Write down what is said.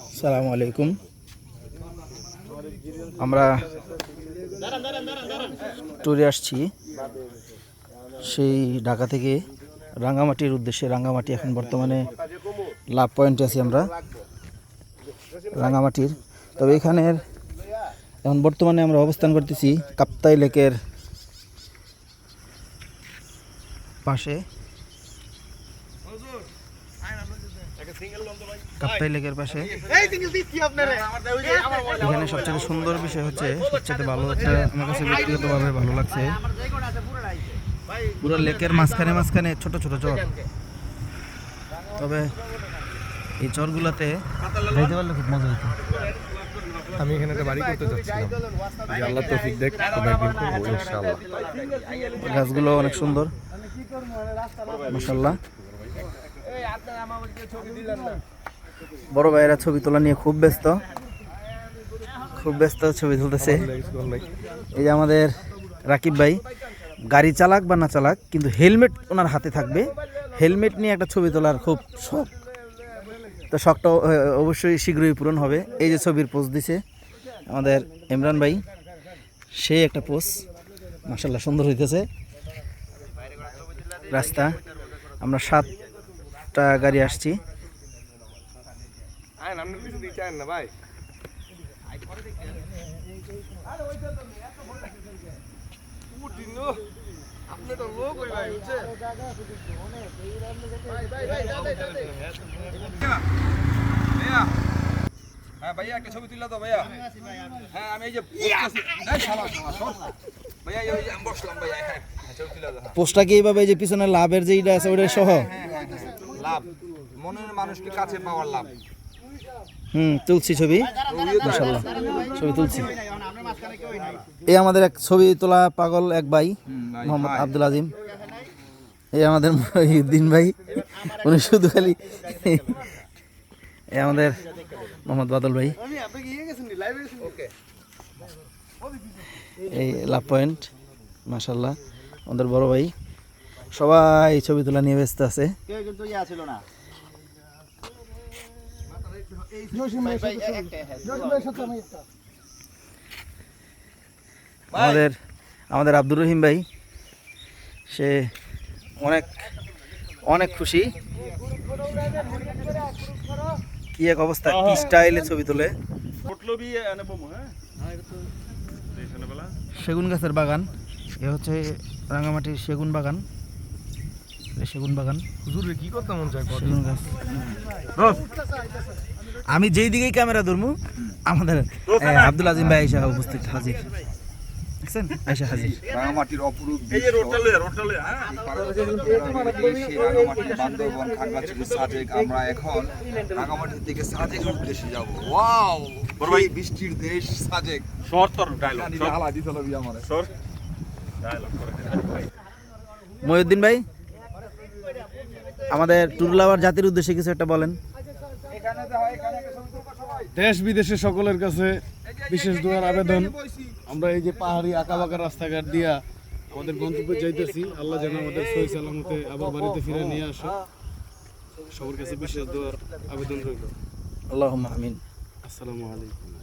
আসসালামু আলাইকুম। আমরা ট্যুরে আসছি সেই ঢাকা থেকে রাঙ্গামাটির উদ্দেশ্যে। রাঙ্গামাটি এখন বর্তমানে লাভ পয়েন্টে আছি আমরা রাঙ্গামাটির। তবে এখানের এখন বর্তমানে আমরা অবস্থান করতেছি কাপ্তাই লেকের পাশে। কাপ্তাই লেকের পাশে এখানে সবচেয়ে সুন্দর বিষয় হচ্ছে, সবচেয়ে ভালো একটা আমার কাছে ব্যক্তিগতভাবে ভালো লাগছে, পুরো লেকের মাঝখানে মাঝখানে ছোট ছোট চর। তবে এই চরগুলোতে যাইতে পারলে খুব মজা হতো। আমি এখানে একটা বাড়ি করতে যাচ্ছিলাম, আল্লাহ তৌফিক দেখ একদিন করবো ইনশাআল্লাহ। গাছগুলো অনেক সুন্দর মাশাআল্লাহ। বড় ভাইয়েরা ছবি তোলা নিয়ে খুব ব্যস্ত ছবি তুলতেছে। এই যে আমাদের রাকিব ভাই, গাড়ি চালাক বা না চালাক কিন্তু হেলমেট ওনার হাতে থাকবে। হেলমেট নিয়ে একটা ছবি তোলার খুব শখ, তো শখটা অবশ্যই শীঘ্রই পূরণ হবে। এই যে ছবির পোজ দিছে আমাদের ইমরান ভাই, সেই একটা পোজ মাশাআল্লাহ সুন্দর হইতেছে। রাস্তা আমরা 7টা গাড়ি আসছি। হ্যাঁ ভাইয়া একটা ছবি তুলে দাও ভাইয়া। হ্যাঁ আমি এই যে ভাইয়া এই যে বসলাম ভাইয়া। হ্যাঁ ছবি তুলে দাও। পোস্টটা কি এইভাবে যে পিছনে লাভের যে এইটা আছে ওইটা সহ লাভ, মনের মানুষকে কাছে পাওয়ার লাভ। তুলছি ছবি মাশাআল্লাহ, ছবি তুলছি। এই আমাদের এক ছবি তোলা পাগল এক ভাই মোহাম্মদ আব্দুল আজিম। এই আমাদের মহিউদ্দিন ভাই, উনি শুধু খালি। এই আমাদের মোহাম্মদ বাদল ভাই। এই লাভ পয়েন্ট মাশাআল্লাহ আমাদের বড় ভাই। সবাই ছবি তোলা নিয়ে ব্যস্ত আছে। আমাদের আব্দুর রহিম ভাই, সে অনেক অনেক খুশি। কি এক অবস্থা, কি স্টাইলে ছবি তোলে। সেগুন গাছের বাগান, এ হচ্ছে রাঙ্গামাটির সেগুন বাগান। সেগুন বাগান হুজুরে কি করতে মন চায়? সেগুন গাছ। আমি যেই দিকেই ক্যামেরা ধরবো আমাদের আব্দুল আজিম ভাই আইসা উপস্থিত হাজির। দেখছেন আইসা হাজির। রাঙ্গামাটির অপরূপ এই যে রোডটা লয়ে হ্যাঁ সেই রাঙ্গামাটির বান্দরবন খাগড়াছড়ি সাজেক। আমরা এখন রাঙ্গামাটির দিকে সাজেকের উদ্দেশ্যে যাব। ওয়াও বড় ভাই, বৃষ্টির দেশ সাজেক। শর্ট তোর ডায়লগ আলা দিতে হবে আমারে শর্ট ডায়লগ করে ভাই। মহিউদ্দিন ভাই, আমাদের ট্যুর লাভার জাতির উদ্দেশ্যে কিছু একটা বলেন। দেশ বিদেশের সকলের কাছে বিশেষ দোয়ার আবেদন। আমরা এই যে পাহাড়ি আঁকাবাঁকা রাস্তাঘাট দিয়া আমাদের গন্তব্যে যাইতেছি, আল্লাহ যেন আমাদের সহি সালামতে আবার বাড়িতে ফিরে নিয়ে আসে। সবার কাছে বিশেষ দোয়ার আবেদন রইল। আল্লাহুম্মা আমিন। আসসালামু আলাইকুম।